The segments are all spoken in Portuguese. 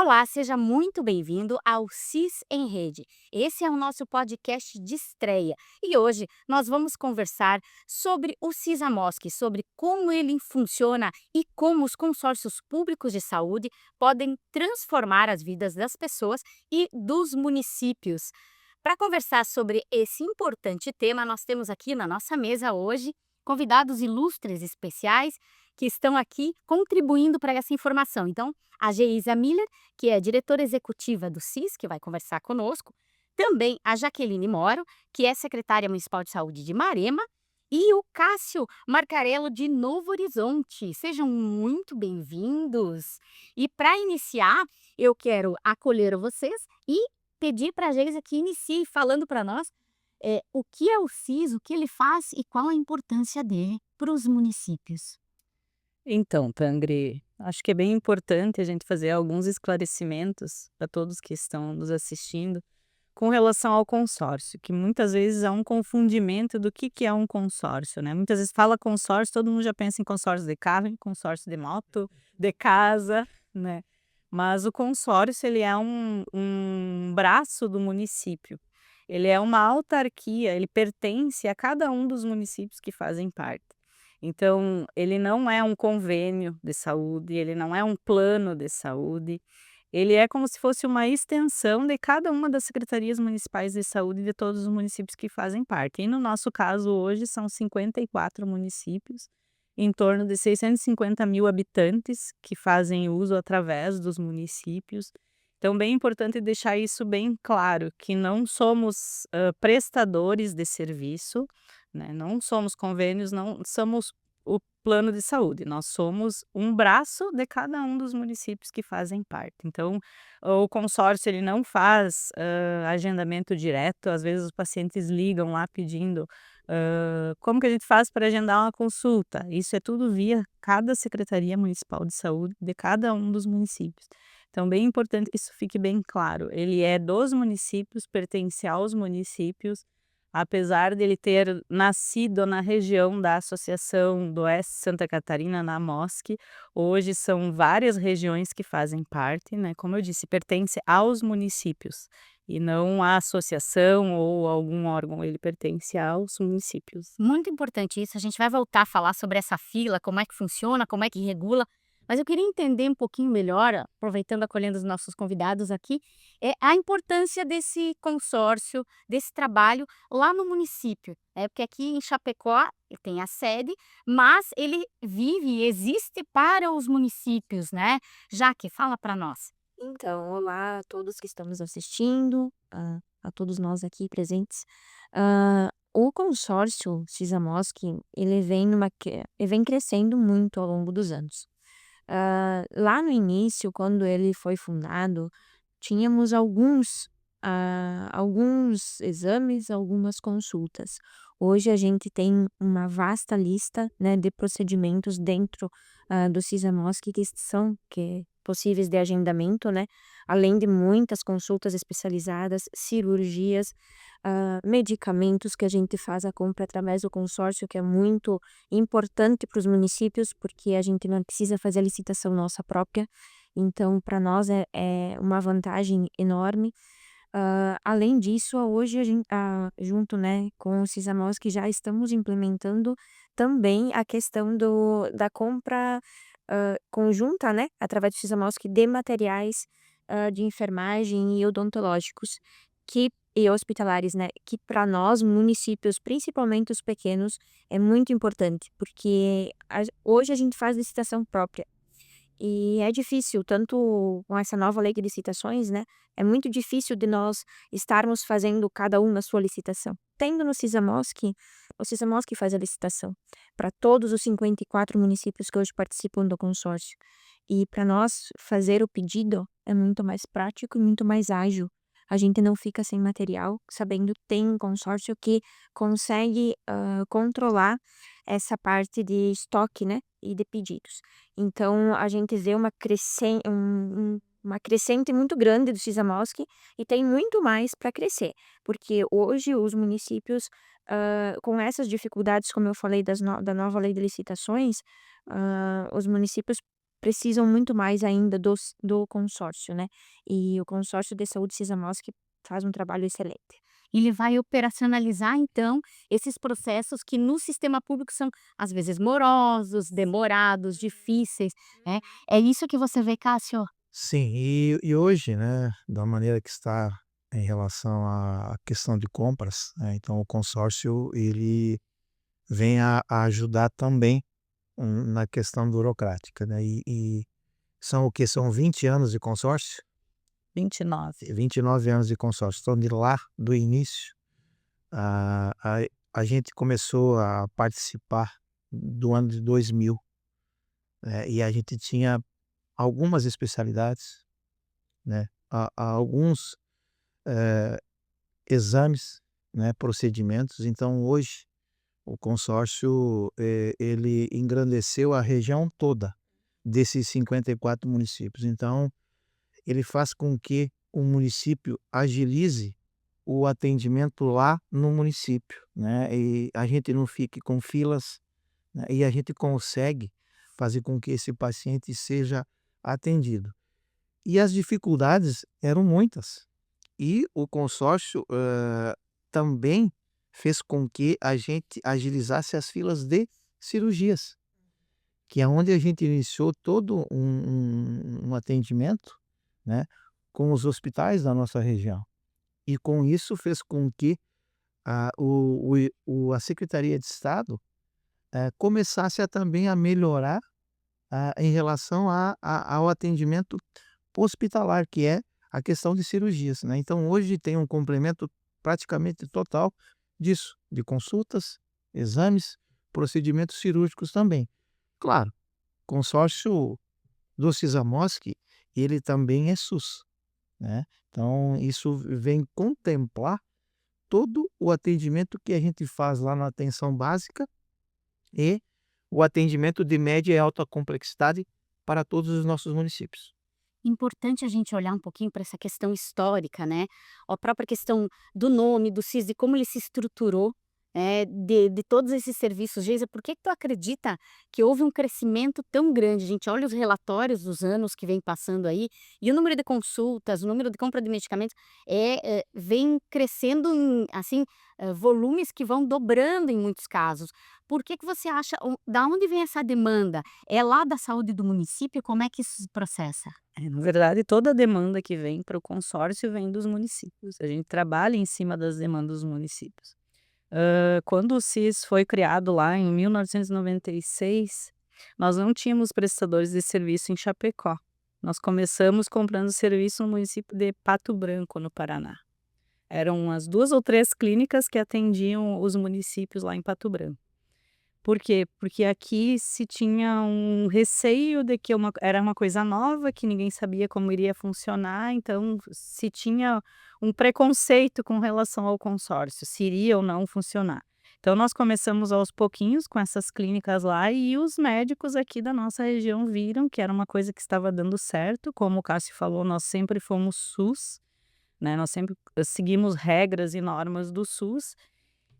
Olá, seja muito bem-vindo ao CIS em Rede. Esse é o nosso podcast de estreia e hoje nós vamos conversar sobre o CISAMOSC, sobre como ele funciona e como os consórcios públicos de saúde podem transformar as vidas das pessoas e dos municípios. Para conversar sobre esse importante tema, nós temos aqui na nossa mesa hoje convidados ilustres especiais que estão aqui contribuindo para essa informação. Então, a Geisa Miller, que é diretora executiva do CIS, que vai conversar conosco, também a Jaqueline Moro, que é secretária municipal de saúde de Marema, e o Cássio Marcarello de Novo Horizonte. Sejam muito bem-vindos. E para iniciar, eu quero acolher vocês e pedir para a Geisa que inicie falando para nós o que é o CIS, o que ele faz e qual a importância dele para os municípios. Então, Tangri, acho que é bem importante a gente fazer alguns esclarecimentos para todos que estão nos assistindo com relação ao consórcio, que muitas vezes há um confundimento do que é um consórcio, né? Muitas vezes fala consórcio, todo mundo já pensa em consórcio de carro, em consórcio de moto, de casa, né? Mas o consórcio, ele é um braço do município. Ele é uma autarquia, ele pertence a cada um dos municípios que fazem parte. Então, ele não é um convênio de saúde, ele não é um plano de saúde, ele é como se fosse uma extensão de cada uma das secretarias municipais de saúde de todos os municípios que fazem parte. E no nosso caso hoje são 54 municípios, em torno de 650 mil habitantes que fazem uso através dos municípios. Então, bem importante deixar isso bem claro, que não somos prestadores de serviço, né? Não somos convênios, não somos o plano de saúde, nós somos um braço de cada um dos municípios que fazem parte. Então, o consórcio ele não faz agendamento direto, às vezes os pacientes ligam lá pedindo como que a gente faz para agendar uma consulta? Isso é tudo via cada secretaria municipal de saúde de cada um dos municípios. Então, bem importante que isso fique bem claro. Ele é dos municípios, pertence aos municípios, apesar dele ter nascido na região da Associação do Oeste Santa Catarina, na AMOSC, hoje são várias regiões que fazem parte, né? Como eu disse, pertence aos municípios e não à associação ou algum órgão, ele pertence aos municípios. Muito importante isso, a gente vai voltar a falar sobre essa fila, como é que funciona, como é que regula, mas eu queria entender um pouquinho melhor, aproveitando acolhendo os nossos convidados aqui, a importância desse consórcio, desse trabalho lá no município, porque aqui em Chapecó ele tem a sede, mas ele vive e existe para os municípios, né? Jaque, fala para nós. Então, olá a todos que estamos assistindo, a todos nós aqui presentes. O consórcio Sisamos, ele vem ele vem crescendo muito ao longo dos anos. Lá no início, quando ele foi fundado, tínhamos alguns exames, algumas consultas. Hoje a gente tem uma vasta lista, né, de procedimentos dentro, do Sisamos que possíveis de agendamento, né, além de muitas consultas especializadas, cirurgias, medicamentos que a gente faz a compra através do consórcio, que é muito importante para os municípios, porque a gente não precisa fazer a licitação nossa própria, então para nós é uma vantagem enorme. Além disso, hoje junto, né, com o Sisamos que já estamos implementando também a questão da compra, conjunta, né, através do Sisamos de materiais, de enfermagem e odontológicos que e hospitalares, né, que para nós municípios, principalmente os pequenos, é muito importante, porque hoje a gente faz licitação própria. E é difícil, tanto com essa nova lei de licitações, né, é muito difícil de nós estarmos fazendo cada um na sua licitação. Tendo no Sisamos, o Sisamos faz a licitação para todos os 54 municípios que hoje participam do consórcio. E para nós fazer o pedido é muito mais prático e muito mais ágil. A gente não fica sem material, sabendo que tem um consórcio que consegue controlar essa parte de estoque, né, e de pedidos. Então a gente vê uma crescente muito grande do Sisamos e tem muito mais para crescer, porque hoje os municípios, com essas dificuldades, como eu falei da nova lei de licitações, os municípios precisam muito mais ainda do consórcio, né. E o consórcio de saúde Cisamosk faz um trabalho excelente. Ele vai operacionalizar, então, esses processos que no sistema público são, às vezes, morosos, demorados, difíceis, né. É isso que você vê, Cássio? Sim, e hoje, né, da maneira que está em relação à questão de compras, né, então o consórcio ele vem a ajudar também, na questão burocrática, né, e são o quê? São 20 anos de consórcio? 29. 29 anos de consórcio. Então de lá, do início, a gente começou a participar do ano de 2000, e a gente tinha algumas especialidades, né, alguns, eh, exames, né, procedimentos. Então hoje o consórcio, ele engrandeceu a região toda desses 54 municípios. Então ele faz com que o município agilize o atendimento lá no município, né, e a gente não fique com filas, né, e a gente consegue fazer com que esse paciente seja atendido. E as dificuldades eram muitas. E o consórcio, também fez com que a gente agilizasse as filas de cirurgias, que é onde a gente iniciou todo um atendimento, né, com os hospitais da nossa região. E com isso fez com que a Secretaria de Estado, começasse a também a melhorar, em relação ao atendimento hospitalar, que é a questão de cirurgias, né. Então hoje tem um complemento praticamente total disso, de consultas, exames, procedimentos cirúrgicos também. Claro, consórcio do Cisamosk, ele também é SUS, né. Então isso vem contemplar todo o atendimento que a gente faz lá na atenção básica e o atendimento de média e alta complexidade para todos os nossos municípios. Importante a gente olhar um pouquinho para essa questão histórica, né, a própria questão do nome do SIS, de como ele se estruturou, de todos esses serviços. Geisa, por que que tu acredita que houve um crescimento tão grande? A gente olha os relatórios dos anos que vem passando aí, e o número de consultas, o número de compra de medicamentos, vem crescendo em, assim, volumes que vão dobrando em muitos casos. Por que que você acha, da onde vem essa demanda? É lá da saúde do município? Como é que isso se processa? Na verdade, toda a demanda que vem para o consórcio vem dos municípios. A gente trabalha em cima das demandas dos municípios. Quando o SIS foi criado lá em 1996, nós não tínhamos prestadores de serviço em Chapecó. Nós começamos comprando serviço no município de Pato Branco, no Paraná. Eram as 2 ou 3 clínicas que atendiam os municípios lá em Pato Branco. Por quê? Porque aqui se tinha um receio de que era uma coisa nova, que ninguém sabia como iria funcionar, então se tinha um preconceito com relação ao consórcio, se iria ou não funcionar. Então nós começamos aos pouquinhos com essas clínicas lá e os médicos aqui da nossa região viram que era uma coisa que estava dando certo, como o Cássio falou, nós sempre fomos SUS, né, nós sempre seguimos regras e normas do SUS,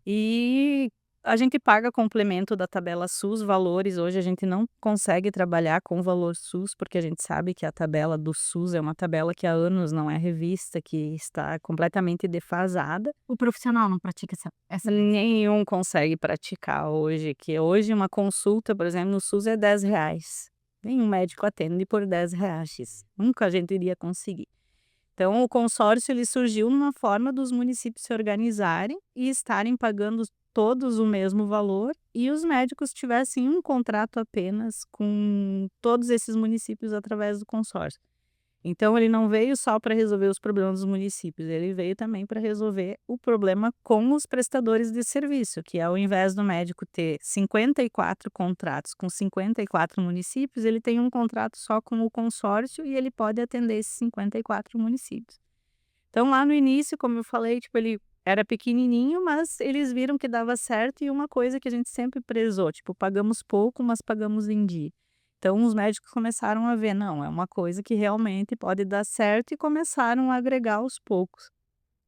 e a gente paga complemento da tabela SUS, valores. Hoje a gente não consegue trabalhar com valor SUS, porque a gente sabe que a tabela do SUS é uma tabela que há anos não é revista, que está completamente defasada. O profissional não pratica essa. Nenhum consegue praticar hoje, que hoje uma consulta, por exemplo, no SUS é R$ 10. Nenhum médico atende por R$ 10. Nunca a gente iria conseguir. Então o consórcio ele surgiu numa forma dos municípios se organizarem e estarem pagando todos o mesmo valor e os médicos tivessem um contrato apenas com todos esses municípios através do consórcio. Então ele não veio só para resolver os problemas dos municípios, ele veio também para resolver o problema com os prestadores de serviço, que ao invés do médico ter 54 contratos com 54 municípios, ele tem um contrato só com o consórcio e ele pode atender esses 54 municípios. Então lá no início, como eu falei, tipo, ele era pequenininho, mas eles viram que dava certo e uma coisa que a gente sempre prezou, tipo, pagamos pouco, mas pagamos em dia. Então os médicos começaram a ver, não, é uma coisa que realmente pode dar certo e começaram a agregar aos poucos.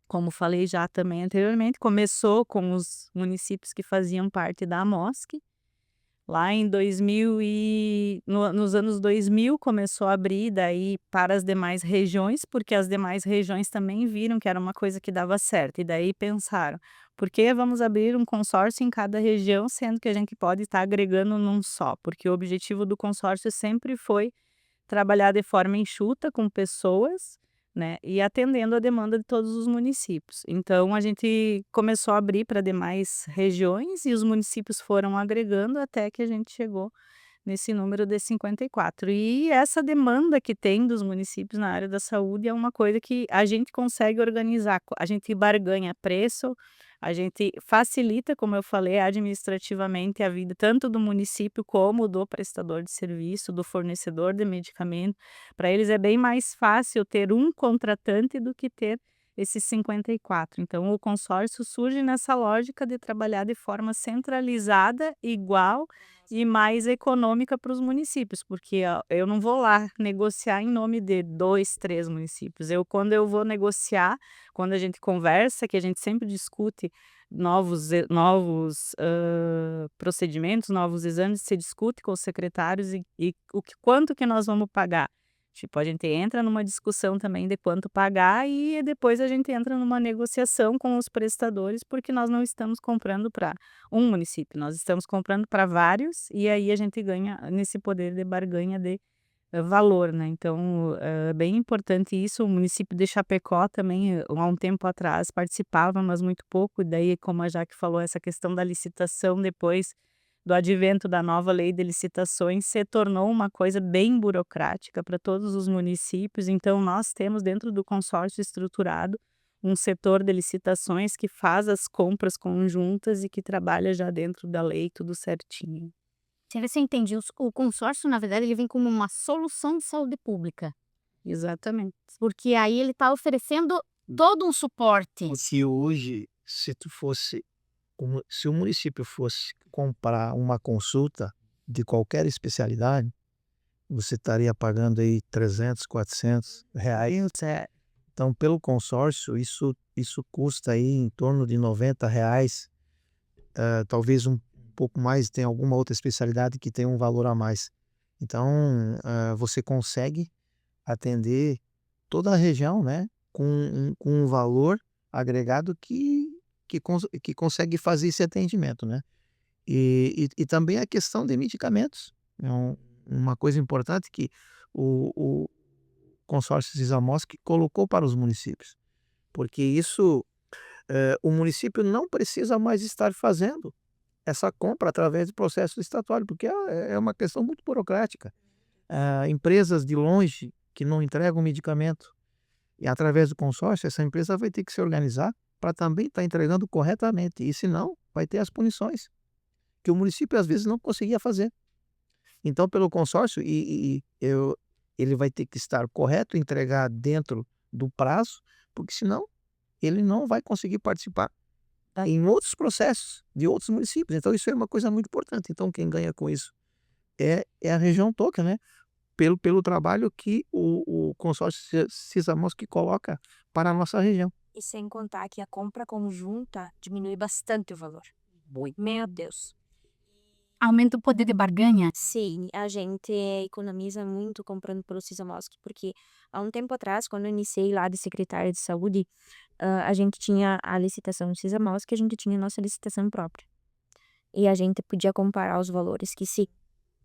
Como falei já também anteriormente, começou com os municípios que faziam parte da AMOSC, Lá em 2000 nos anos 2000 começou a abrir daí para as demais regiões, porque as demais regiões também viram que era uma coisa que dava certo, e daí pensaram: "Por que vamos abrir um consórcio em cada região, sendo que a gente pode estar agregando num só?", porque o objetivo do consórcio sempre foi trabalhar de forma enxuta com pessoas, né, e atendendo a demanda de todos os municípios. Então a gente começou a abrir para demais regiões e os municípios foram agregando até que a gente chegou nesse número de 54. E essa demanda que tem dos municípios na área da saúde é uma coisa que a gente consegue organizar, a gente barganha preço, a gente facilita, como eu falei, administrativamente a vida tanto do município como do prestador de serviço, do fornecedor de medicamento. Para eles é bem mais fácil ter um contratante do que ter esses 54. Então o consórcio surge nessa lógica de trabalhar de forma centralizada, igual e mais econômica para os municípios, porque eu não vou lá negociar em nome de 2, 3 municípios. Quando eu vou negociar, quando a gente conversa, que a gente sempre discute novos procedimentos, novos exames, se discute com os secretários e quanto que nós vamos pagar. Tipo, a gente entra numa discussão também de quanto pagar e depois a gente entra numa negociação com os prestadores, porque nós não estamos comprando para um município, nós estamos comprando para vários, e aí a gente ganha nesse poder de barganha de valor, né. Então, é bem importante isso. O município de Chapecó também, há um tempo atrás participava, mas muito pouco, e daí, como a Jaque falou, essa questão da licitação depois do advento da nova lei de licitações se tornou uma coisa bem burocrática para todos os municípios. Então nós temos dentro do consórcio estruturado um setor de licitações que faz as compras conjuntas e que trabalha já dentro da lei, tudo certinho. Se você entende, o consórcio, na verdade, ele vem como uma solução de saúde pública, Exatamente. porque aí ele está oferecendo todo um suporte. Se hoje, se o município fosse comprar uma consulta de qualquer especialidade, você estaria pagando aí 300, R$ 400. Então, pelo consórcio, isso custa aí em torno de R$ 90, talvez um pouco mais, tem alguma outra especialidade que tem um valor a mais. Então, você consegue atender toda a região, né, com um valor agregado que consegue fazer esse atendimento, né. E também a questão de medicamentos, é uma coisa importante que o consórcio Sisamosk colocou para os municípios, porque isso, o município não precisa mais estar fazendo essa compra através do processo licitatório, porque é uma questão muito burocrática. Empresas de longe que não entregam medicamento, e através do consórcio, essa empresa vai ter que se organizar para também estar entregando corretamente, e senão vai ter as punições, que o município às vezes não conseguia fazer. Então, pelo consórcio, ele vai ter que estar correto, entregar dentro do prazo, porque senão ele não vai conseguir participar em outros processos de outros municípios. Então, isso é uma coisa muito importante. Então, quem ganha com isso é a região toda, né? Pelo trabalho que o consórcio Sisamosk coloca para a nossa região. E sem contar que a compra conjunta diminui bastante o valor. Meu Deus. Aumenta o poder de barganha. Sim, a gente economiza muito comprando pelo Sisamosk, porque há um tempo atrás, quando eu iniciei lá de secretária de saúde, a gente tinha a licitação do Sisamosk, a gente tinha a nossa licitação própria. E a gente podia comparar os valores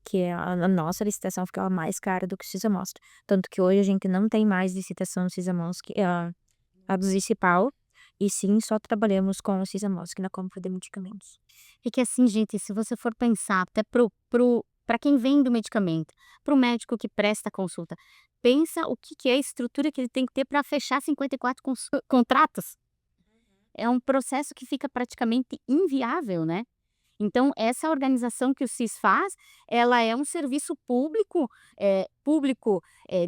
que a nossa licitação ficava mais cara do que o Sisamosk. Tanto que hoje a gente não tem mais licitação Sisamosk, a do Zicipal, e sim só trabalhamos com o Sisamosk na compra de medicamentos. É que assim, gente, se você for pensar até para quem vende o medicamento, para o médico que presta a consulta, pensa o que é a estrutura que ele tem que ter para fechar 54 contratos. É um processo que fica praticamente inviável, né? Então, essa organização que o SIS faz, ela é um serviço público,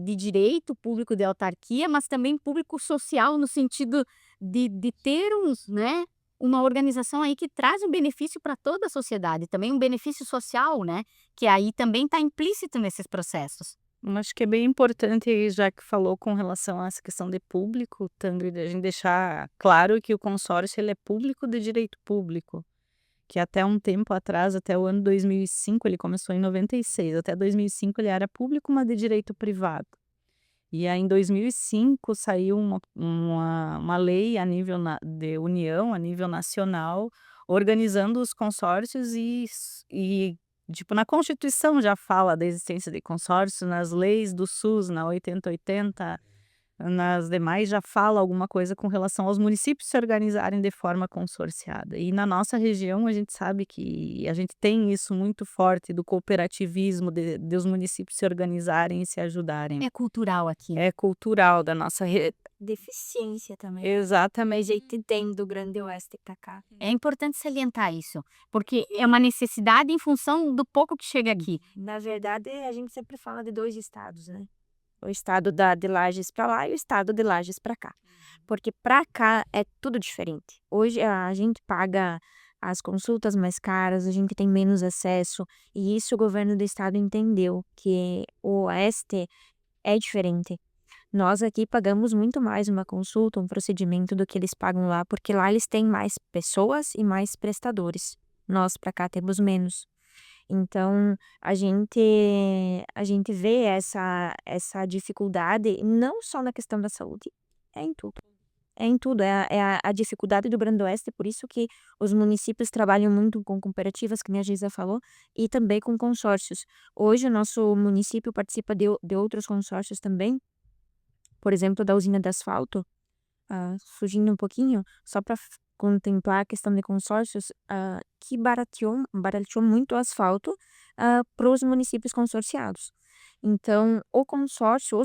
de direito, público de autarquia, mas também público social, no sentido de ter né, uma organização aí que traz um benefício para toda a sociedade, também um benefício social, né, que aí também está implícito nesses processos. Acho que é bem importante, já que falou com relação a essa questão de público, Tangri, a gente deixar claro que o consórcio ele é público de direito público. que até um tempo atrás, até o ano 2005, ele começou em 96, até 2005 ele era público, mas de direito privado. E aí em 2005 saiu uma lei a nível de União, a nível nacional, organizando os consórcios tipo, na Constituição já fala da existência de consórcio, nas leis do SUS, na 8080, nas demais já fala alguma coisa com relação aos municípios se organizarem de forma consorciada. E na nossa região a gente sabe que a gente tem isso muito forte do cooperativismo, de os municípios se organizarem e se ajudarem. É cultural aqui. É cultural da nossa Deficiência também. exatamente. A gente tem do Grande Oeste pra cá. É importante salientar isso, porque é uma necessidade em função do pouco que chega aqui. Na verdade, a gente sempre fala de 2 estados, né. O estado de Lages pra lá e o estado de Lages pra cá. Porque pra cá é tudo diferente. Hoje a gente paga as consultas mais caras, a gente tem menos acesso, e isso o governo do estado entendeu, que o oeste é diferente. Nós aqui pagamos muito mais uma consulta, um procedimento do que eles pagam lá, porque lá eles têm mais pessoas e mais prestadores. Nós pra cá temos menos. Então, a gente vê essa dificuldade não só na questão da saúde, é em tudo. É em tudo, é a dificuldade do Grande Oeste, por isso que os municípios trabalham muito com cooperativas, que nem a Geisa falou, e também com consórcios. Hoje o nosso município participa de outros consórcios também, por exemplo, da usina de asfalto, fugindo um pouquinho, só para contemplar a questão de consórcios, que barateou muito o asfalto, para os municípios consorciados. Então, os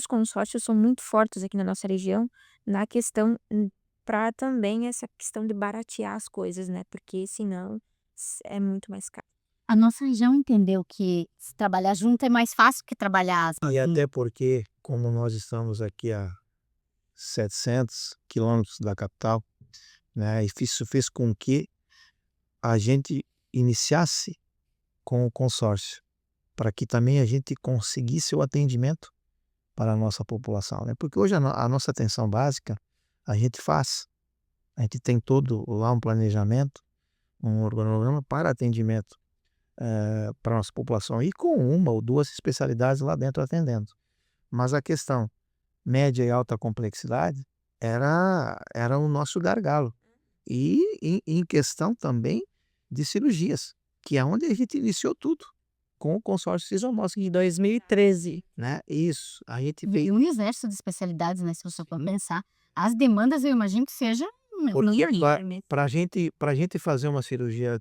consórcios são muito fortes aqui na nossa região, na questão, para também essa questão de baratear as coisas, né, porque senão é muito mais caro. A nossa região entendeu que se trabalhar junto é mais fácil que trabalhar E até porque, como nós estamos aqui a 700 quilômetros da capital, né, e isso fez com que a gente iniciasse com o consórcio, para que também a gente conseguisse o atendimento para a nossa população, né? Porque hoje a nossa atenção básica a gente faz, a gente tem todo lá um planejamento, um organograma para atendimento para a nossa população e com uma ou duas especialidades lá dentro atendendo. Mas a questão média e alta complexidade era o nosso gargalo. E em questão também de cirurgias, que é onde a gente iniciou tudo, com o consórcio Sisomos, Em 2013. né? Isso, a gente e veio um universo de especialidades, né? Se você for pensar, as demandas eu imagino que seja porque enorme. para gente fazer uma cirurgia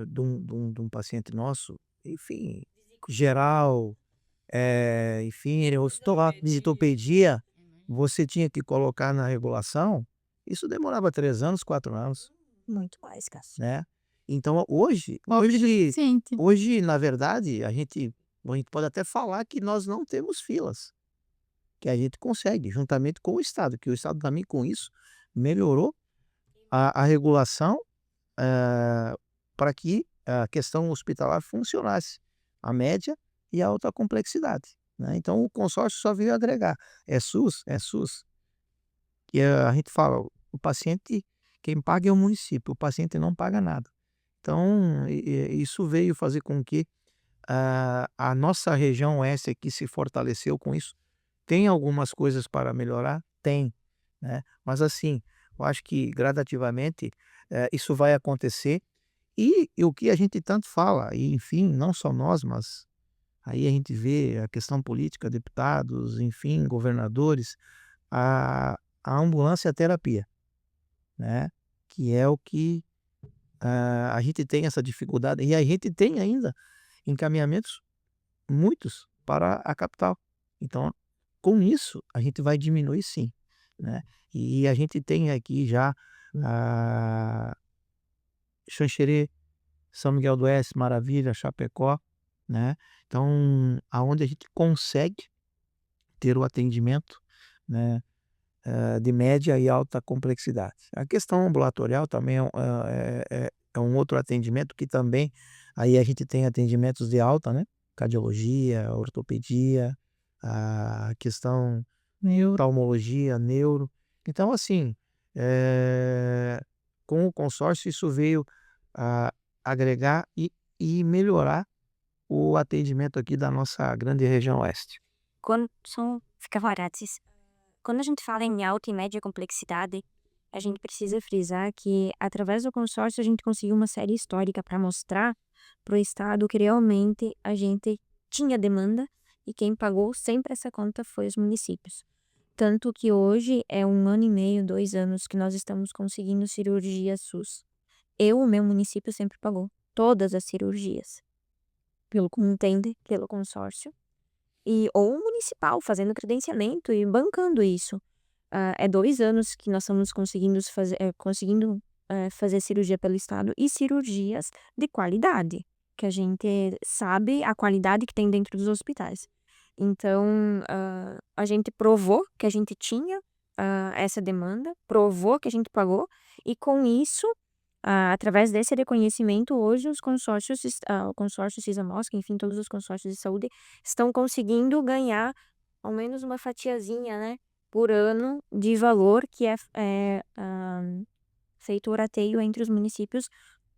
de um paciente nosso, enfim, geral, enfim, ortopedia, você tinha que colocar na regulação, isso demorava 3 anos, 4 anos, Muito mais, Cássio. né. Então hoje Gente, hoje, na verdade, a gente pode até falar que nós não temos filas, que a gente consegue, juntamente com o estado, que o estado também com isso melhorou a regulação, para que a questão hospitalar funcionasse, a média e a alta complexidade, né. Então o consórcio só veio agregar. É SUS? É SUS. Que a gente fala, o paciente quem paga é o município, o paciente não paga nada. Então isso veio fazer com que a nossa região oeste aqui se fortaleceu com isso. Tem algumas coisas para melhorar? Tem, né. Mas assim, eu acho que gradativamente, isso vai acontecer e o que a gente tanto fala, e enfim, não só nós, mas aí a gente vê a questão política, deputados, enfim, governadores, a ambulância terapia, né, que é o que, a gente tem essa dificuldade e a gente tem ainda encaminhamentos, muitos, para a capital. Então, com isso, a gente vai diminuir sim, né. E a gente tem aqui já, ah, Xanxerê, São Miguel do Oeste, Maravilha, Chapecó, né. Então, aonde a gente consegue ter o atendimento, né, de média e alta complexidade. A questão ambulatorial também é um outro atendimento que também aí a gente tem atendimentos de alta, né, cardiologia, ortopedia, a questão oftalmologia, neuro. Então assim, com o consórcio isso veio a agregar e melhorar o atendimento aqui da nossa grande região oeste. Fica grátis. Quando a gente fala em alta e média complexidade, a gente precisa frisar que, através do consórcio, a gente conseguiu uma série histórica para mostrar para o Estado que realmente a gente tinha demanda e quem pagou sempre essa conta foi os municípios. Tanto que hoje é 1 ano e meio, 2 anos que nós estamos conseguindo cirurgia SUS. O meu município sempre pagou todas as cirurgias, entende? Pelo consórcio. Ou municipal, fazendo credenciamento e bancando isso. É 2 anos que nós estamos conseguindo fazer cirurgia pelo Estado e cirurgias de qualidade, que a gente sabe a qualidade que tem dentro dos hospitais. Então, a gente provou que a gente tinha essa demanda, provou que a gente pagou, e com isso, através desse reconhecimento, hoje os consórcios, o consórcio Cisamosc, enfim, todos os consórcios de saúde estão conseguindo ganhar ao menos uma fatiazinha, né, por ano de valor que é feito o rateio entre os municípios,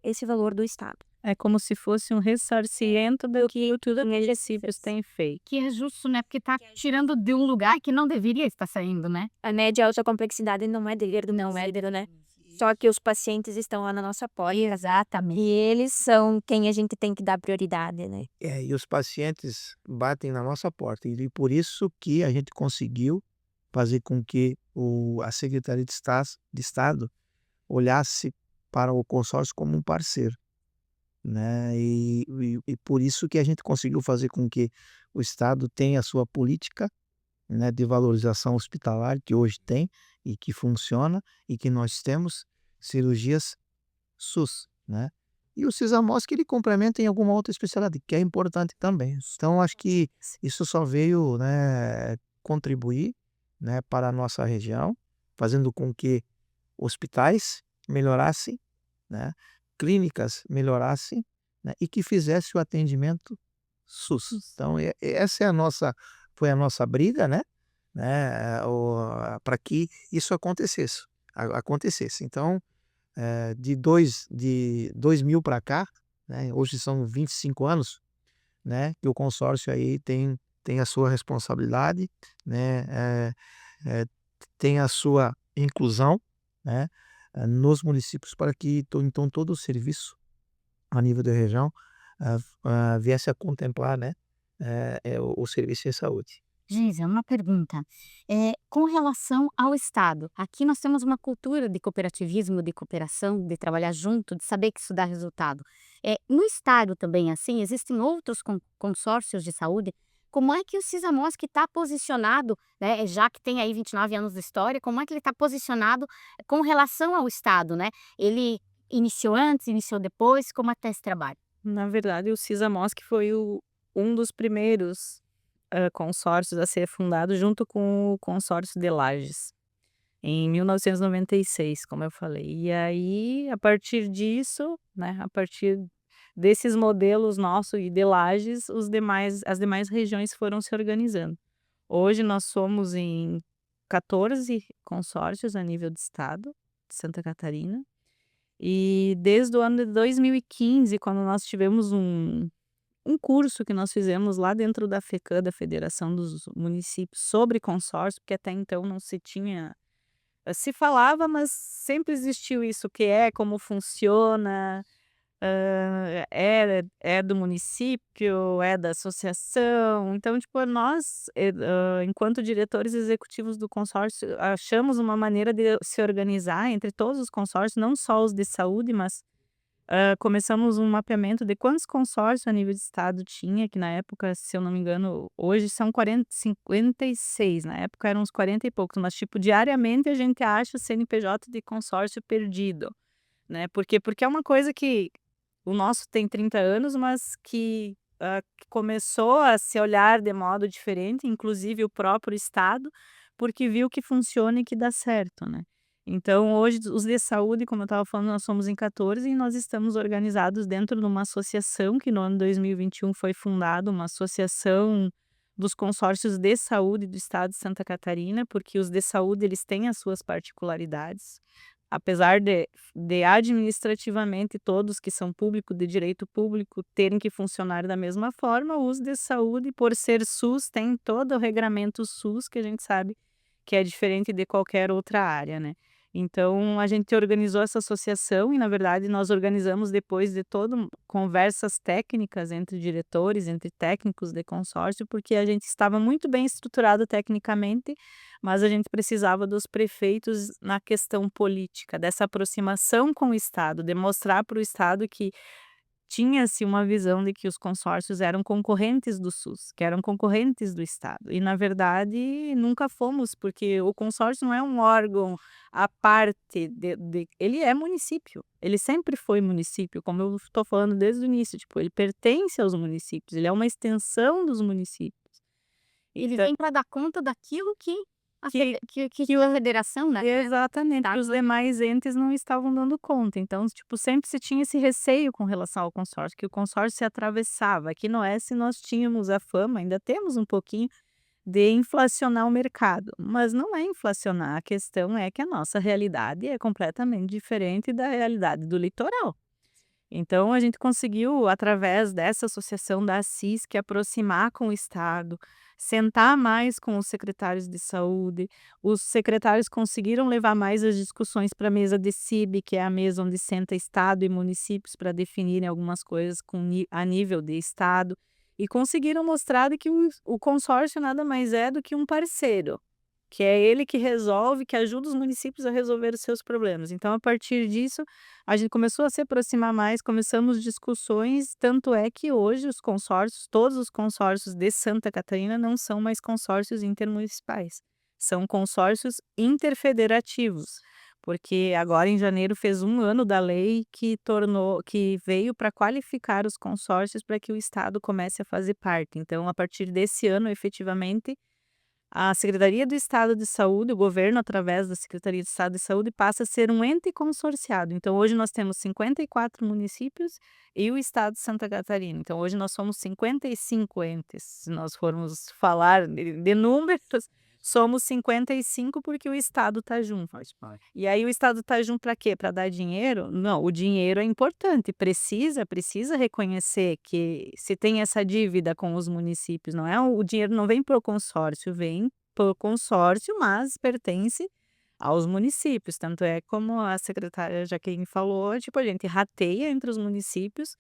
esse valor do Estado. É como se fosse um ressarcimento do que tudo que os municípios têm feito. Que é justo, né? Porque tá tirando de um lugar que não deveria estar saindo, né? A média alta complexidade não é dele, não é dele, né? Só que os pacientes estão lá na nossa porta. Exatamente. E eles são quem a gente tem que dar prioridade, né? E os pacientes batem na nossa porta. E por isso que a gente conseguiu fazer com que a Secretaria de Estado olhasse para o consórcio como um parceiro, né? E por isso que a gente conseguiu fazer com que o Estado tenha a sua política, né, de valorização hospitalar, que hoje tem e que funciona, e que nós temos cirurgias SUS, né? E o Cisamosc ele complementa em alguma outra especialidade, que é importante também. Então acho que isso só veio, né, contribuir, né, para a nossa região, fazendo com que hospitais melhorassem, né, clínicas melhorassem, né, e que fizesse o atendimento SUS. Então essa é a nossa foi a nossa briga, né, para que isso acontecesse. Então, de 2000 para cá, né, hoje são 25 anos, né, que o consórcio aí tem a sua responsabilidade, né, tem a sua inclusão, né, nos municípios para que então todo o serviço a nível da região viesse a contemplar, né, o serviço em saúde. Geisa, uma pergunta. Com relação ao Estado, aqui nós temos uma cultura de cooperativismo, de cooperação, de trabalhar junto, de saber que isso dá resultado. No Estado também, assim, existem outros consórcios de saúde. Como é que o Cisamosc está posicionado, né, já que tem aí 29 anos de história, como é que ele está posicionado com relação ao Estado, né? Ele iniciou antes, iniciou depois, como é que está esse trabalho? Na verdade, o Cisamosc foi um dos primeiros consórcios a ser fundado junto com o consórcio de Lages, em 1996, como eu falei. E aí, a partir disso, né, a partir desses modelos nosso e de Lages, as demais regiões foram se organizando. Hoje nós somos em 14 consórcios a nível de estado de Santa Catarina. E desde o ano de 2015, quando nós tivemos um curso que nós fizemos lá dentro da FECAM, da Federação dos Municípios, sobre consórcio, porque até então não se tinha, se falava, mas sempre existiu isso, o que é, como funciona, é do município, é da associação. Então, tipo, nós, enquanto diretores executivos do consórcio, achamos uma maneira de se organizar entre todos os consórcios, não só os de saúde, mas começamos um mapeamento de quantos consórcios a nível de estado tinha, que na época, se eu não me engano, hoje são 56, na época eram uns 40 e poucos, mas tipo, diariamente a gente acha o CNPJ de consórcio perdido, né? Porque é uma coisa que o nosso tem 30 anos, mas que começou a se olhar de modo diferente, inclusive o próprio estado, porque viu que funciona e que dá certo, né? Então, hoje, os de saúde, como eu estava falando, nós somos em 14 e nós estamos organizados dentro de uma associação que no ano 2021 foi fundada, uma associação dos consórcios de saúde do estado de Santa Catarina, porque os de saúde eles têm as suas particularidades. apesar de administrativamente todos que são público, de direito público, terem que funcionar da mesma forma, o uso de saúde, por ser SUS, tem todo o regramento SUS, que a gente sabe que é diferente de qualquer outra área, né. Então a gente organizou essa associação e, na verdade, nós organizamos depois de todo conversas técnicas entre diretores, entre técnicos de consórcio, porque a gente estava muito bem estruturado tecnicamente, mas a gente precisava dos prefeitos na questão política, dessa aproximação com o Estado, de mostrar para o Estado que tinha-se uma visão de que os consórcios eram concorrentes do SUS, que eram concorrentes do Estado. E, na verdade, nunca fomos, porque o consórcio não é um órgão à parte ele é município, ele sempre foi município, como eu estou falando desde o início, tipo, ele pertence aos municípios, ele é uma extensão dos municípios. Ele Então vem para dar conta daquilo que a que fede que a federação, né, exatamente, tá. que os demais entes não estavam dando conta. Então, tipo, sempre se tinha esse receio com relação ao consórcio, que o consórcio se atravessava. Aqui no Oeste nós tínhamos a fama, ainda temos um pouquinho, de inflacionar o mercado, mas não é inflacionar, a questão é que a nossa realidade é completamente diferente da realidade do litoral. Então a gente conseguiu, através dessa associação da que aproximar com o Estado, sentar mais com os secretários de saúde. Os secretários conseguiram levar mais as discussões para a mesa de CIB, que é a mesa onde senta Estado e municípios para definirem algumas coisas a nível de Estado, e conseguiram mostrar de que o consórcio nada mais é do que um parceiro, que é ele que resolve, que ajuda os municípios a resolver os seus problemas. Então, a partir disso, a gente começou a se aproximar mais, começamos discussões, tanto é que hoje os consórcios, todos os consórcios de Santa Catarina não são mais consórcios intermunicipais, são consórcios interfederativos, porque agora em janeiro fez 1 ano da lei que veio para qualificar os consórcios para que o Estado comece a fazer parte. Então, a partir desse ano, efetivamente, a Secretaria do Estado de Saúde, o governo, através da Secretaria de Estado de Saúde, passa a ser um ente consorciado. Então, hoje nós temos 54 municípios e o Estado de Santa Catarina. Então, hoje nós somos 55 entes. Se nós formos falar de números, somos 55 porque o Estado está junto. E aí o Estado está junto para quê? Para dar dinheiro? Não, o dinheiro é importante, precisa reconhecer que se tem essa dívida com os municípios, não é o dinheiro não vem por consórcio, vem por consórcio, mas pertence aos municípios, tanto é como a secretária Jaqueline falou, tipo, a gente rateia entre os municípios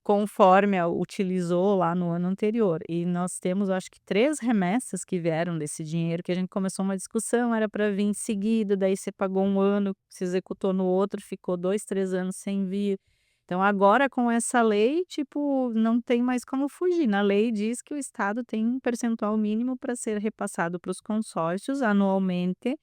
conforme utilizou lá no ano anterior. E nós temos, acho que 3 remessas que vieram desse dinheiro, que a gente começou uma discussão, era para vir seguido, daí você pagou 1 ano, se executou no outro, ficou 2, 3 anos sem vir. Então agora com essa lei, tipo, não tem mais como fugir. Na lei diz que o Estado tem um percentual mínimo para ser repassado para os consórcios anualmente,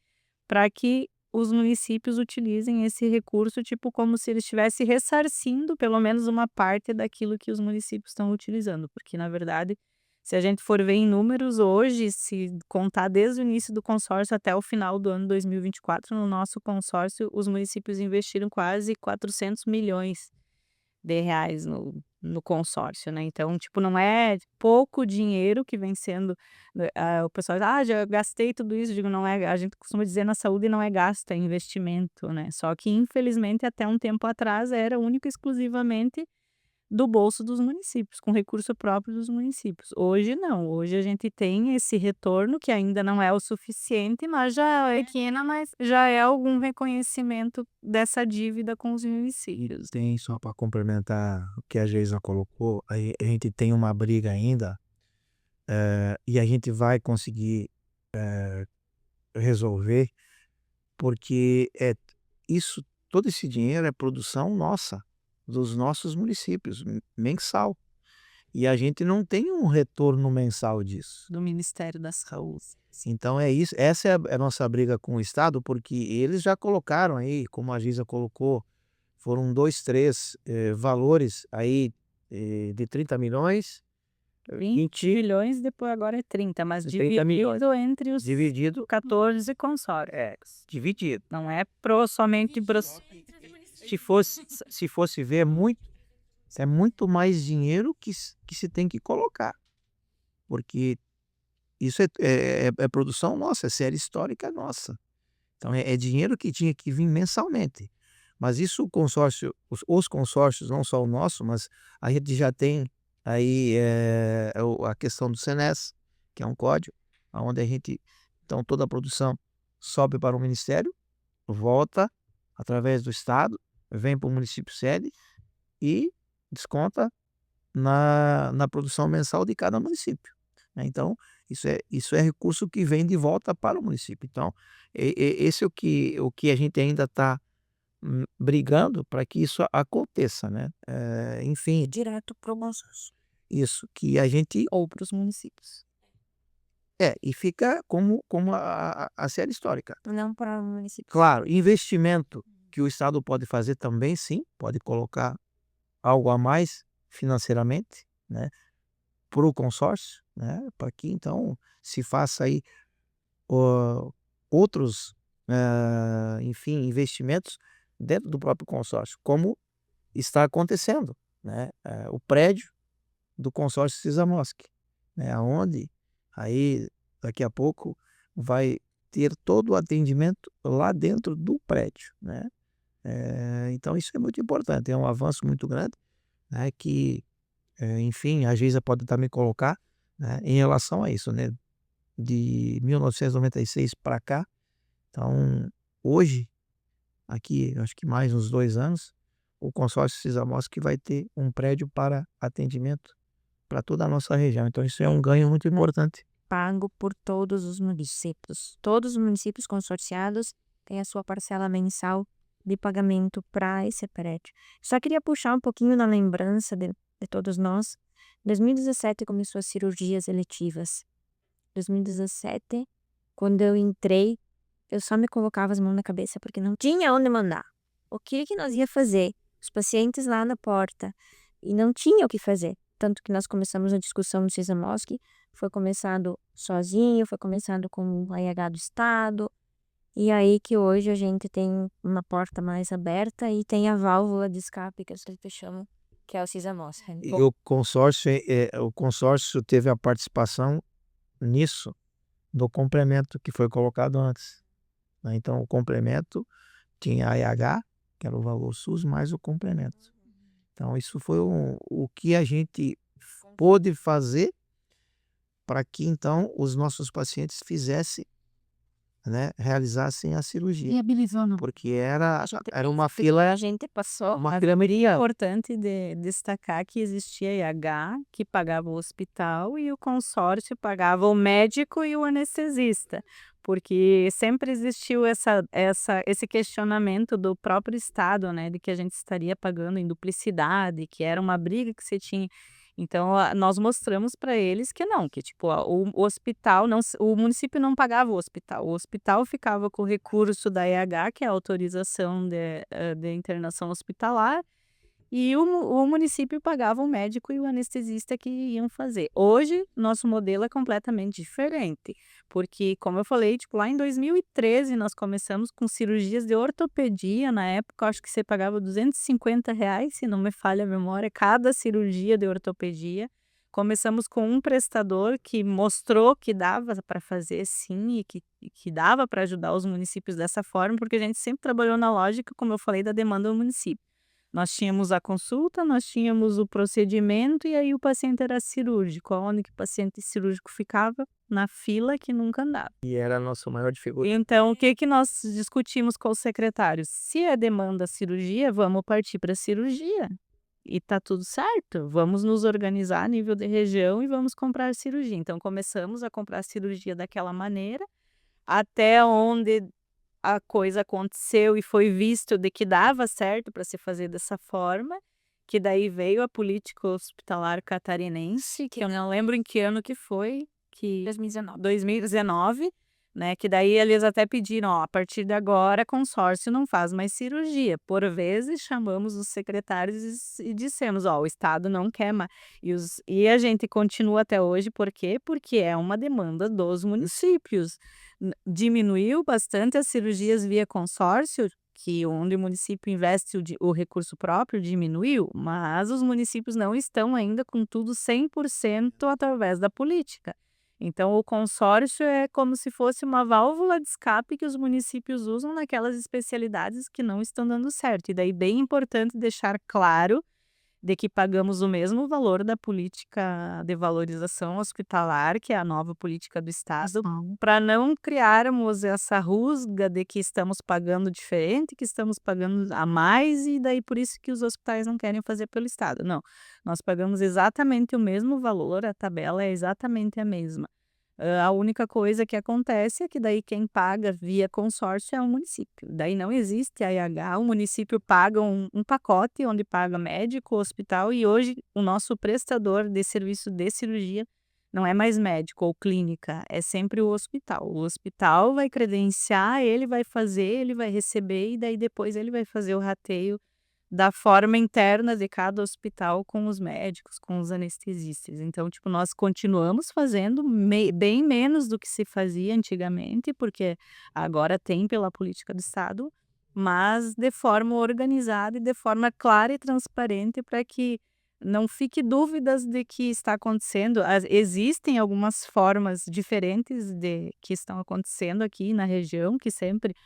para que os municípios utilizem esse recurso, tipo, como se eles estivessem ressarcindo pelo menos uma parte daquilo que os municípios estão utilizando, porque na verdade, se a gente for ver em números hoje, se contar desde o início do consórcio até o final do ano 2024, no nosso consórcio, os municípios investiram quase 400 milhões de reais no consórcio, né, então, tipo, não é pouco dinheiro que vem sendo, o pessoal diz: "Ah, já gastei tudo isso", digo: "Não é", a gente costuma dizer na saúde não é gasto, é investimento, né, só que infelizmente até um tempo atrás era único e exclusivamente do bolso dos municípios, com recurso próprio dos municípios. Hoje não, hoje a gente tem esse retorno que ainda não é o suficiente, mas Pequena, mas já é algum reconhecimento dessa dívida com os E municípios. tem, só para complementar o que a Geisa colocou, aí a gente tem uma briga ainda, e a gente vai conseguir resolver, porque isso, todo esse dinheiro é produção nossa, dos nossos municípios, mensal. E a gente não tem um retorno mensal disso. Do Ministério da Saúde. Então é isso, essa é a nossa briga com o Estado, porque eles já colocaram aí, como a Giza colocou, foram 2, 3 valores aí, de 30 milhões, 20 20 milhões, depois agora é 30, mas 30 milhões. dividido entre os Dividido 14 consórcios. dividido. Não é somente pro Se fosse ver, é muito mais dinheiro que se tem que colocar, porque isso é produção nossa, é série histórica nossa. Então é dinheiro que tinha que vir mensalmente. Mas isso o consórcio, os consórcios, não só o nosso, mas a gente já tem aí a questão do Senes, que é um código, onde a gente, então toda a produção sobe para o Ministério, volta através do Estado, vem para o município sede e desconta na produção mensal de cada município, né. Então, isso é recurso que vem de volta para o município. Então, esse é o que a gente ainda está brigando para que isso aconteça, né. Enfim, Direto para o consórcio. isso, que a gente Ou para os municípios. e fica como a série histórica. Não para o município. Claro, investimento que o Estado pode fazer também, sim, pode colocar algo a mais financeiramente, né, para o consórcio, né, para que então se faça aí, outros, enfim, investimentos dentro do próprio consórcio, como está acontecendo, né, o prédio do consórcio Sisamosk, né, aonde aí daqui a pouco vai ter todo o atendimento lá dentro do prédio, né. Então isso é muito importante, é um avanço muito grande, né, que, enfim, a Geisa pode também colocar, né, em relação a isso, né, de 1996 para cá, então hoje, aqui acho que mais uns 2 anos, o consórcio Sisamosk vai ter um prédio para atendimento para toda a nossa região, então isso é um ganho muito importante. Pago por todos os municípios. Todos os municípios consorciados têm a sua parcela mensal de pagamento para esse prédio. Só queria puxar um pouquinho na lembrança de todos nós. 2017 começou as cirurgias eletivas. 2017, quando eu entrei, eu só me colocava as mãos na cabeça porque não tinha onde mandar. O que nós ia fazer? Os pacientes lá na porta e não tinha o que fazer. Tanto que nós começamos a discussão no Sisamosk, foi começado sozinho, foi começado com o RH do Estado, e aí que hoje a gente tem uma porta mais aberta e tem a válvula de escape que eles chamam, que é o Sisamosk. E o consórcio teve a participação nisso, do complemento que foi colocado antes, né, então o complemento tinha a AH, que era o valor SUS, mais o complemento. Então isso foi o que a gente pôde fazer para que então os nossos pacientes fizessem, né, realizassem a cirurgia, Viabilizando. porque era uma fila A gente passou. uma fila mediana. Importante destacar que existia IH, que pagava o hospital, e o consórcio pagava o médico e o anestesista, porque sempre existiu esse questionamento do próprio Estado, né, de que a gente estaria pagando em duplicidade, que era uma briga que se tinha. Então, nós mostramos para eles que não, que tipo, o hospital não, o município não pagava o hospital ficava com o recurso da EH, que é a autorização de internação hospitalar, e o município pagava o médico e o anestesista que iam fazer. Hoje, nosso modelo é completamente diferente, porque, como eu falei, tipo, lá em 2013 nós começamos com cirurgias de ortopedia, na época eu acho que você pagava R$ 250, se não me falha a memória, cada cirurgia de ortopedia. Começamos com um prestador que mostrou que dava para fazer sim e que dava para ajudar os municípios dessa forma, porque a gente sempre trabalhou na lógica, como eu falei, da demanda do município. Nós tínhamos a consulta, nós tínhamos o procedimento e aí o paciente era cirúrgico. Aonde que o paciente cirúrgico ficava? Na fila que nunca andava. E era a nossa maior dificuldade. Então, o que nós discutimos com os secretários? Se é demanda cirurgia, vamos partir para cirurgia. E tá tudo certo. Vamos nos organizar a nível de região e vamos comprar cirurgia. Então, começamos a comprar cirurgia daquela maneira, até onde a coisa aconteceu e foi visto de que dava certo para se fazer dessa forma, que daí veio a política hospitalar catarinense, que eu não lembro em que ano que foi, que 2019, né, que daí eles até pediram, ó, a partir de agora consórcio não faz mais cirurgia. Por vezes chamamos os secretários e dissemos, ó, o Estado não quer mais. E a gente continua até hoje, por quê? Porque é uma demanda dos municípios. Diminuiu bastante as cirurgias via consórcio, que onde o município investe o recurso próprio diminuiu, mas os municípios não estão ainda com tudo 100% através da política. Então o consórcio é como se fosse uma válvula de escape que os municípios usam naquelas especialidades que não estão dando certo. E daí bem importante deixar claro de que pagamos o mesmo valor da política de valorização hospitalar, que é a nova política do Estado, para não criarmos essa rusga de que estamos pagando diferente, que estamos pagando a mais, e daí por isso que os hospitais não querem fazer pelo Estado. Não, nós pagamos exatamente o mesmo valor, a tabela é exatamente a mesma. A única coisa que acontece é que daí quem paga via consórcio é o município. Daí não existe a IH, o município paga um pacote onde paga médico, hospital, e hoje o nosso prestador de serviço de cirurgia não é mais médico ou clínica, é sempre o hospital. O hospital vai credenciar, ele vai fazer, ele vai receber e daí depois ele vai fazer o rateio da forma interna de cada hospital com os médicos, com os anestesistas. Então, tipo, nós continuamos fazendo bem menos do que se fazia antigamente, porque agora tem pela política do Estado, mas de forma organizada e de forma clara e transparente para que não fique dúvidas de que está acontecendo. Existem algumas formas diferentes de que estão acontecendo aqui na região, que sempre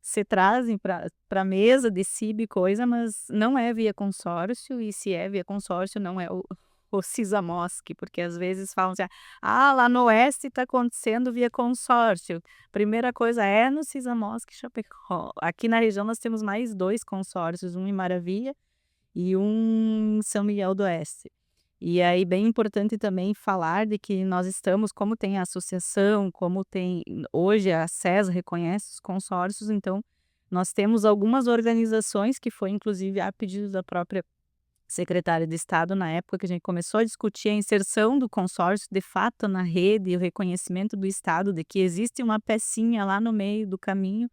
se trazem para a mesa, decide coisa, mas não é via consórcio, e se é via consórcio não é o CISAMOSC, porque às vezes falam assim: "Ah, lá no oeste está acontecendo via consórcio". Primeira coisa é no CISAMOSC Chapecó. Aqui na região nós temos mais 2 consórcios, um em Maravilha e um em São Miguel do Oeste. E aí bem importante também falar de que nós estamos, como tem a associação, como tem hoje a SES reconhece os consórcios, então nós temos algumas organizações que foi inclusive a pedido da própria secretária de Estado na época que a gente começou a discutir a inserção do consórcio de fato na rede e o reconhecimento do Estado de que existe uma pecinha lá no meio do caminho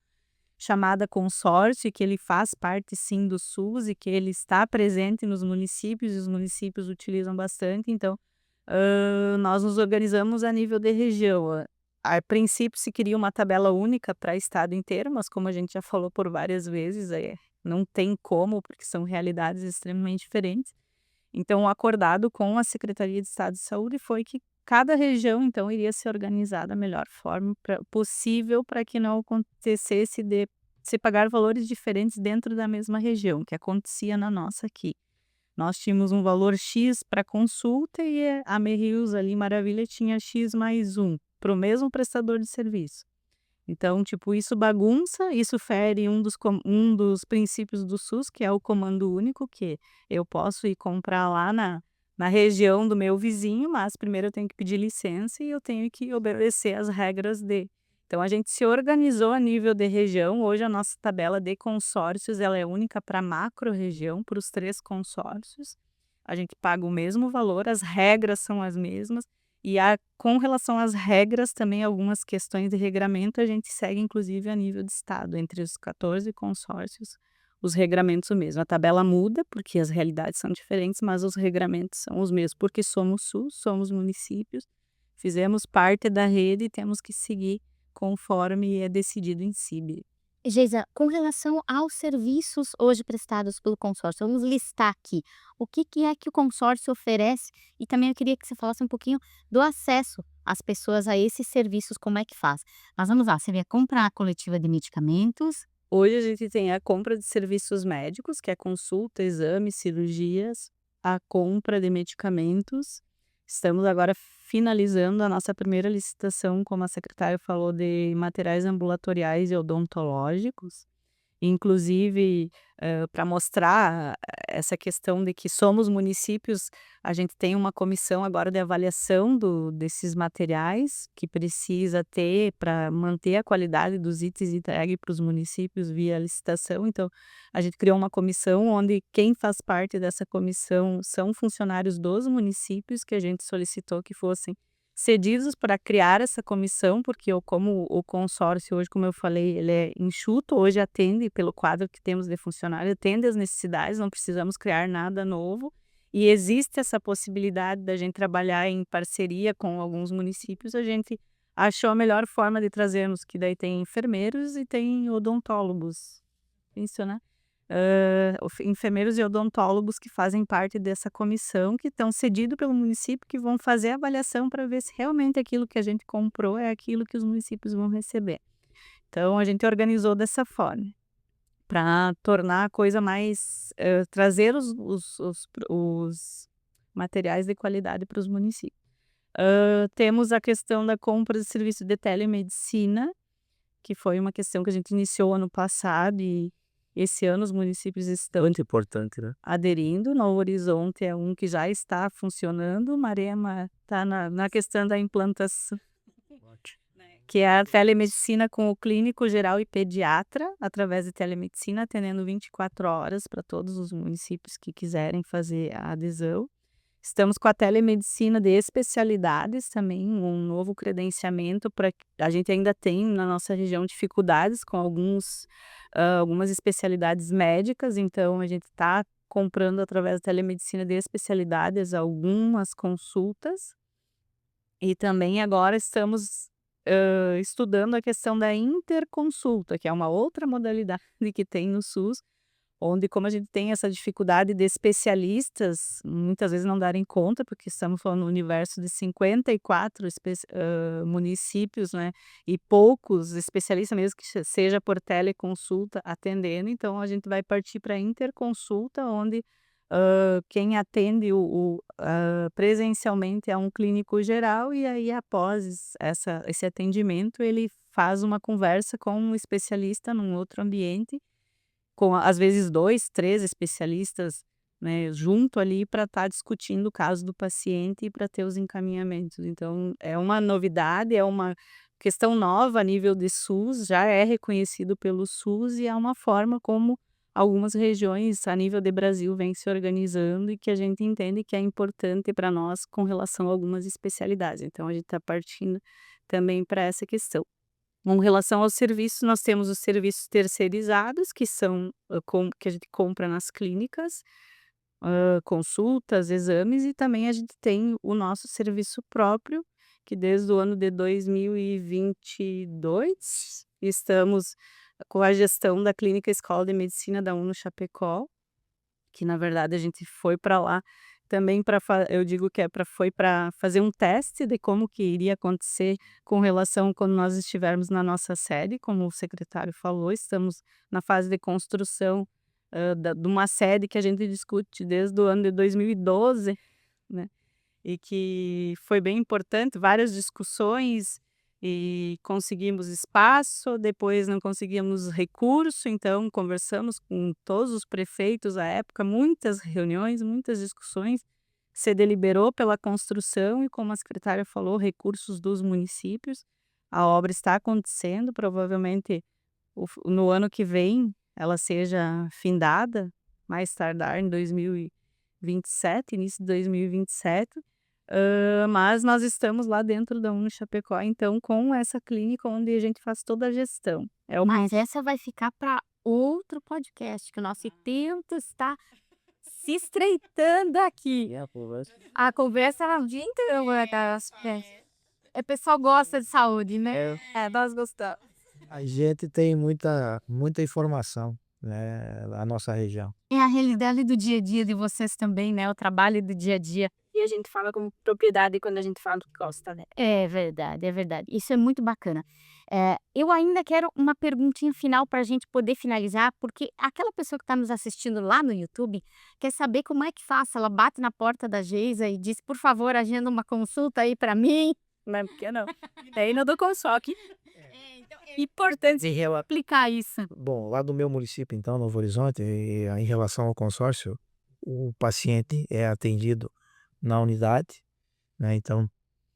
chamada consórcio, e que ele faz parte sim do SUS e que ele está presente nos municípios e os municípios utilizam bastante. Então, nós nos organizamos a nível de região. A princípio se queria uma tabela única para estado inteiro, mas como a gente já falou por várias vezes, não tem como, porque são realidades extremamente diferentes. Então, o acordado com a Secretaria de Estado de Saúde foi que cada região, então, iria se organizar da melhor forma possível para que não acontecesse de se pagar valores diferentes dentro da mesma região, que acontecia na nossa aqui. Nós tínhamos um valor X para consulta e a Merrius ali, Maravilha, tinha X mais um para o mesmo prestador de serviço. Então, tipo, isso bagunça, isso fere um dos princípios do SUS, que é o comando único, que eu posso ir comprar lá na região do meu vizinho, mas primeiro eu tenho que pedir licença e eu tenho que obedecer às regras de. Então, a gente se organizou a nível de região. Hoje, a nossa tabela de consórcios ela é única para a macro-região, para os 3 consórcios. A gente paga o mesmo valor, as regras são as mesmas. E com relação às regras, também algumas questões de regramento, a gente segue inclusive a nível de estado, entre os 14 consórcios, os regramentos o mesmo. A tabela muda, porque as realidades são diferentes, mas os regramentos são os mesmos, porque somos SUS, somos municípios, fizemos parte da rede e temos que seguir conforme é decidido em CIB. Geisa, com relação aos serviços hoje prestados pelo consórcio, vamos listar aqui o que é que o consórcio oferece e também eu queria que você falasse um pouquinho do acesso às pessoas a esses serviços, como é que faz. Mas vamos lá, você vê comprar a coletiva de medicamentos. Hoje a gente tem a compra de serviços médicos, que é consulta, exames, cirurgias, a compra de medicamentos. Estamos agora finalizando a nossa primeira licitação, como a secretária falou, de materiais ambulatoriais e odontológicos. Inclusive, para mostrar essa questão de que somos municípios, a gente tem uma comissão agora de avaliação desses materiais que precisa ter para manter a qualidade dos itens entregue para os municípios via licitação. Então, a gente criou uma comissão onde quem faz parte dessa comissão são funcionários dos municípios que a gente solicitou que fossem cedidos para criar essa comissão, porque como o consórcio hoje, como eu falei, ele é enxuto, hoje atende pelo quadro que temos de funcionário, atende às necessidades, não precisamos criar nada novo, e existe essa possibilidade da gente trabalhar em parceria com alguns municípios, a gente achou a melhor forma de trazermos, que daí tem enfermeiros e tem odontólogos, isso, né? enfermeiros e odontólogos que fazem parte dessa comissão, que estão cedidos pelo município, que vão fazer a avaliação para ver se realmente aquilo que a gente comprou é aquilo que os municípios vão receber. Então, a gente organizou dessa forma, para tornar a coisa mais, trazer os materiais de qualidade para os municípios. Temos a questão da compra de serviço de telemedicina, que foi uma questão que a gente iniciou ano passado e esse ano os municípios estão Muito importante, né? aderindo. Novo Horizonte é um que já está funcionando, Marema está na questão da implantação, que é a telemedicina com o clínico geral e pediatra, através de telemedicina, atendendo 24 horas para todos os municípios que quiserem fazer a adesão. Estamos com a telemedicina de especialidades também, um novo credenciamento para a gente ainda tem na nossa região dificuldades com algumas especialidades médicas, então a gente está comprando através da telemedicina de especialidades algumas consultas e também agora estamos estudando a questão da interconsulta, que é uma outra modalidade que tem no SUS, onde como a gente tem essa dificuldade de especialistas, muitas vezes não darem conta, porque estamos falando no universo de 54 municípios, né, e poucos especialistas, mesmo que seja por teleconsulta atendendo, então a gente vai partir para a interconsulta, onde quem atende presencialmente é um clínico geral e aí após esse atendimento ele faz uma conversa com um especialista num outro ambiente, com às vezes 2, 3 especialistas, né, junto ali para estar discutindo o caso do paciente e para ter os encaminhamentos. Então é uma novidade, é uma questão nova a nível de SUS, já é reconhecido pelo SUS e é uma forma como algumas regiões a nível de Brasil vêm se organizando e que a gente entende que é importante para nós com relação a algumas especialidades. Então a gente está partindo também para essa questão. Com relação aos serviços, nós temos os serviços terceirizados, que são que a gente compra nas clínicas, consultas, exames, e também a gente tem o nosso serviço próprio, que desde o ano de 2022 estamos com a gestão da Clínica Escola de Medicina da UNO Chapecó, que na verdade a gente foi para lá também eu digo que foi para fazer um teste de como que iria acontecer com relação quando nós estivermos na nossa sede, como o secretário falou, estamos na fase de construção de uma sede que a gente discute desde o ano de 2012, né? E que foi bem importante, várias discussões e conseguimos espaço, depois não conseguíamos recurso, então conversamos com todos os prefeitos à época, muitas reuniões, muitas discussões, se deliberou pela construção e como a secretária falou, recursos dos municípios, a obra está acontecendo, provavelmente no ano que vem ela seja findada, mais tardar em 2027, início de 2027, mas nós estamos lá dentro da UNO Chapecó, então, com essa clínica onde a gente faz toda a gestão. Mas essa vai ficar para outro podcast, que o nosso tempo está se estreitando aqui. A conversa é o dia inteiro, o pessoal gosta de saúde, né? Nós gostamos. A gente tem muita informação, né, na nossa região. É a realidade do dia a dia de vocês também, né? O trabalho do dia a dia. E a gente fala com propriedade quando a gente fala que gosta, né? É verdade, é verdade. Isso é muito bacana. Eu ainda quero uma perguntinha final para a gente poder finalizar, porque aquela pessoa que está nos assistindo lá no YouTube quer saber como é que faz. Ela bate na porta da Geisa e diz, por favor, agenda uma consulta aí para mim. Não, porque não. Tem no do consórcio. Importante aplicar isso. Bom, lá do meu município, então, Novo Horizonte, em relação ao consórcio, o paciente é atendido na unidade, né? Então,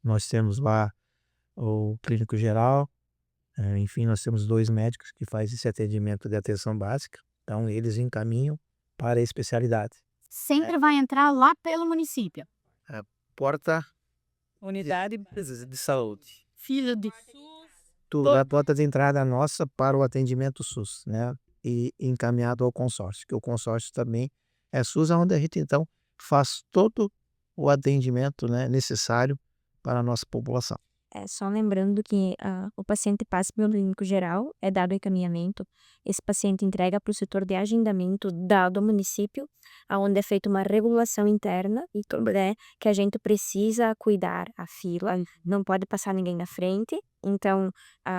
nós temos lá o clínico geral, enfim, nós temos 2 médicos que fazem esse atendimento de atenção básica, então eles encaminham para a especialidade. Sempre vai entrar lá pelo município. Porta Unidade de saúde. Filho de... A porta de entrada nossa para o atendimento SUS, né? E encaminhado ao consórcio, que o consórcio também é SUS, onde a gente então faz todo o atendimento, né, necessário para a nossa população. só lembrando que o paciente passa pelo clínico geral, é dado encaminhamento, esse paciente entrega para o setor de agendamento do município, onde é feita uma regulação interna, e né, que a gente precisa cuidar a fila, não pode passar ninguém na frente, então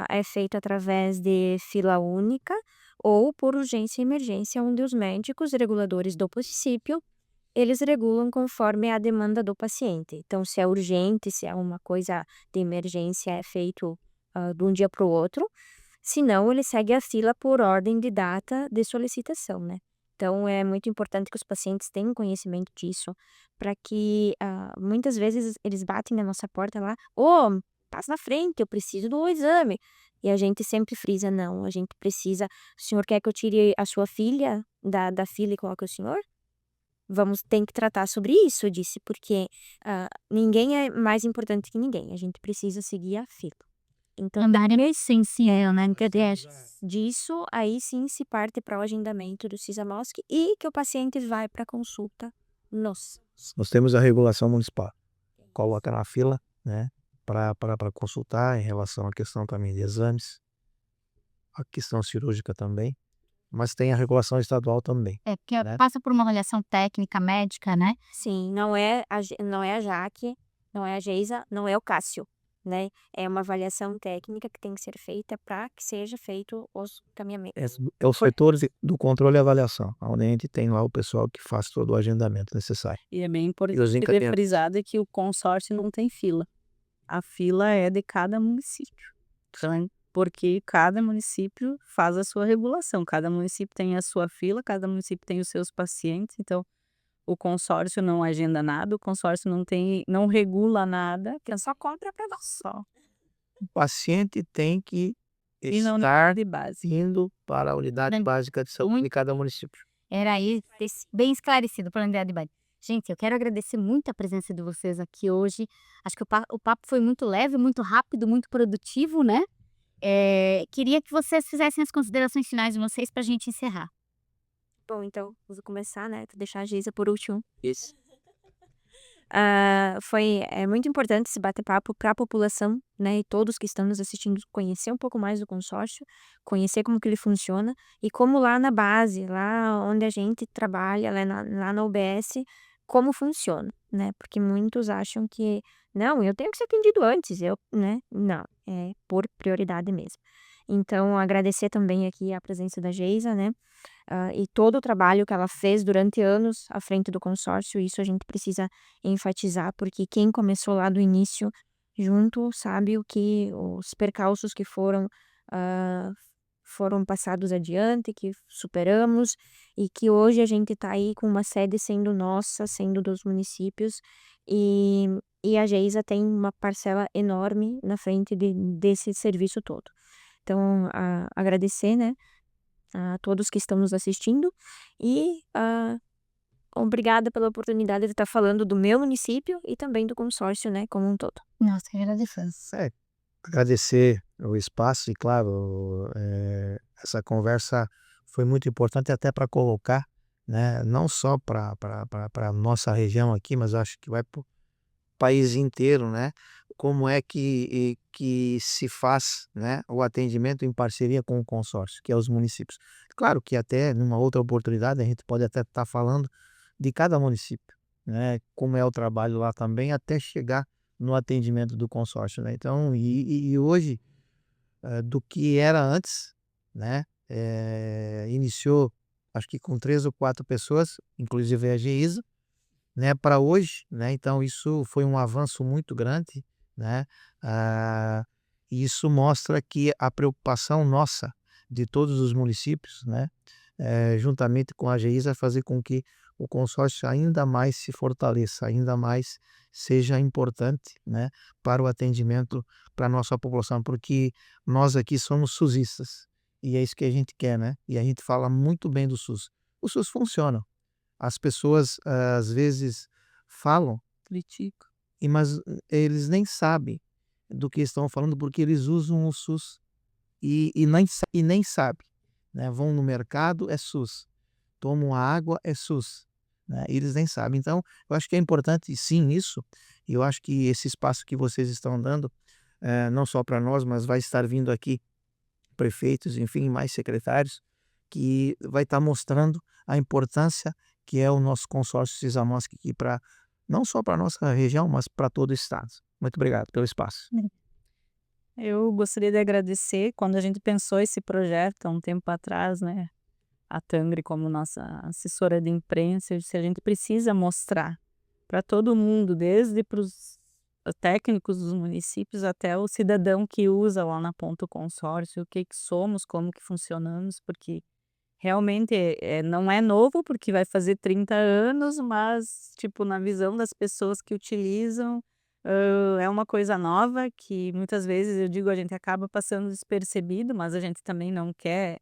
é feito através de fila única ou por urgência e emergência, onde os médicos reguladores do município eles regulam conforme a demanda do paciente. Então, se é urgente, se é uma coisa de emergência, é feito de um dia para o outro. Se não, ele segue a fila por ordem de data de solicitação, né? Então, é muito importante que os pacientes tenham conhecimento disso, para que muitas vezes eles batem na nossa porta lá, ô, passa na frente, eu preciso do exame. E a gente sempre frisa, não, a gente precisa. O senhor quer que eu tire a sua filha da fila e coloque o senhor? Tem que tratar sobre isso, eu disse, porque ninguém é mais importante que ninguém. A gente precisa seguir a fila. Então, Andar é essencial, né? disso, aí sim se parte para o agendamento do CISAMOSC e que o paciente vai para consulta nos. Nós temos a regulação municipal, coloca na fila, né, para consultar em relação à questão também de exames, a questão cirúrgica também, mas tem a regulação estadual também, É, porque né? passa por uma avaliação técnica, médica, né? Sim, não é a Jaque, não é a Geisa, não é o Cássio, né? É uma avaliação técnica que tem que ser feita para que seja feito os caminhamentos. É os setores do controle e avaliação, onde a gente tem lá o pessoal que faz todo o agendamento necessário. E é bem E os importante ter encaminhamentos. frisado que o consórcio não tem fila. A fila é de cada município. Então, porque cada município faz a sua regulação, cada município tem a sua fila, cada município tem os seus pacientes, então o consórcio não agenda nada, o consórcio não regula nada, que é só compra para nós. Só. O paciente tem que E na estar unidade básica. indo para a unidade básica de saúde de cada município. Era aí, bem esclarecido para a de base. Gente, eu quero agradecer muito a presença de vocês aqui hoje. Acho que o papo foi muito leve, muito rápido, muito produtivo, né? Queria que vocês fizessem as considerações finais de vocês para a gente encerrar. Bom, então, vou começar, né? Vou deixar a Geisa por último. Isso. É muito importante esse bate-papo para a população, né, e todos que estão nos assistindo conhecer um pouco mais do consórcio, conhecer como que ele funciona e como lá na base, lá onde a gente trabalha, lá na UBS, como funciona, né? Porque muitos acham que, não, eu tenho que ser atendido antes, né? Não, é por prioridade mesmo. Então, agradecer também aqui a presença da Geisa, né? E todo o trabalho que ela fez durante anos à frente do consórcio, isso a gente precisa enfatizar, porque quem começou lá do início junto sabe os percalços que foram passados adiante, que superamos, e que hoje a gente está aí com uma sede sendo nossa, sendo dos municípios, e a Geisa tem uma parcela enorme na frente desse serviço todo. Então, agradecer, né, a todos que estão nos assistindo e obrigada pela oportunidade de estar falando do meu município e também do consórcio, né, como um todo. Nossa, eu agradeço. Agradecer o espaço e, claro, essa conversa foi muito importante até para colocar, né, não só para a nossa região aqui, mas eu acho que vai para o país inteiro, né, como é que se faz, né, o atendimento em parceria com o consórcio, que é os municípios. Claro que até numa outra oportunidade a gente pode até estar falando de cada município, né, como é o trabalho lá também, até chegar no atendimento do consórcio, né. Então, e hoje, do que era antes, né, iniciou acho que com 3 ou 4 pessoas, inclusive a Geisa, né, para hoje, né, então isso foi um avanço muito grande, né, e isso mostra que a preocupação nossa, de todos os municípios, né, juntamente com a Geisa, é fazer com que o consórcio ainda mais se fortaleça, ainda mais seja importante, né, para o atendimento para a nossa população, porque nós aqui somos susistas, e é isso que a gente quer, né, e a gente fala muito bem do SUS. O SUS funciona. As pessoas, às vezes falam, criticam, mas eles nem sabem do que estão falando, porque eles usam o SUS e nem sabem, né, vão no mercado, é SUS, tomam água, é SUS, né, eles nem sabem. Então, eu acho que é importante sim isso, e eu acho que esse espaço que vocês estão dando, não só para nós, mas vai estar vindo aqui prefeitos, enfim, mais secretários, que vai estar mostrando a importância que é o nosso consórcio Cisamosc aqui para não só para a nossa região, mas para todo o estado. Muito obrigado pelo espaço. Eu gostaria de agradecer quando a gente pensou esse projeto há um tempo atrás, né? A Tangri como nossa assessora de imprensa, eu disse, a gente precisa mostrar para todo mundo, desde para os técnicos dos municípios até o cidadão que usa lá na ponta o consórcio, o que somos, como que funcionamos, porque realmente não é novo, porque vai fazer 30 anos, mas tipo, na visão das pessoas que utilizam, é uma coisa nova que muitas vezes, eu digo, a gente acaba passando despercebido, mas a gente também não quer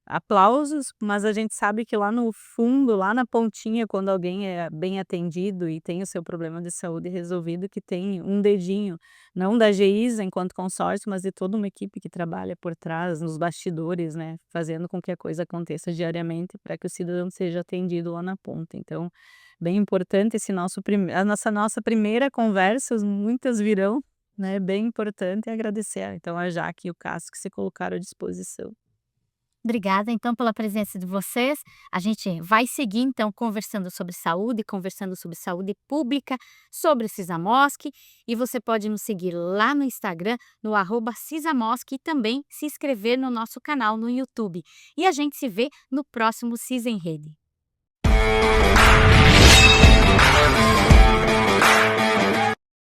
aplausos, mas a gente sabe que lá no fundo, lá na pontinha, quando alguém é bem atendido e tem o seu problema de saúde resolvido, que tem um dedinho, não da GISA enquanto consórcio, mas de toda uma equipe que trabalha por trás, nos bastidores, né, fazendo com que a coisa aconteça diariamente para que o cidadão seja atendido lá na ponta. Então, bem importante esse nossa primeira conversa, muitas virão, né, bem importante, e agradecer então a Jaque e o Cássio que se colocaram à disposição. Obrigada, então, pela presença de vocês. A gente vai seguir, então, conversando sobre saúde pública, sobre o Cisamosc, e você pode nos seguir lá no Instagram, no @Cisamosc, e também se inscrever no nosso canal no YouTube. E a gente se vê no próximo Cis em Rede.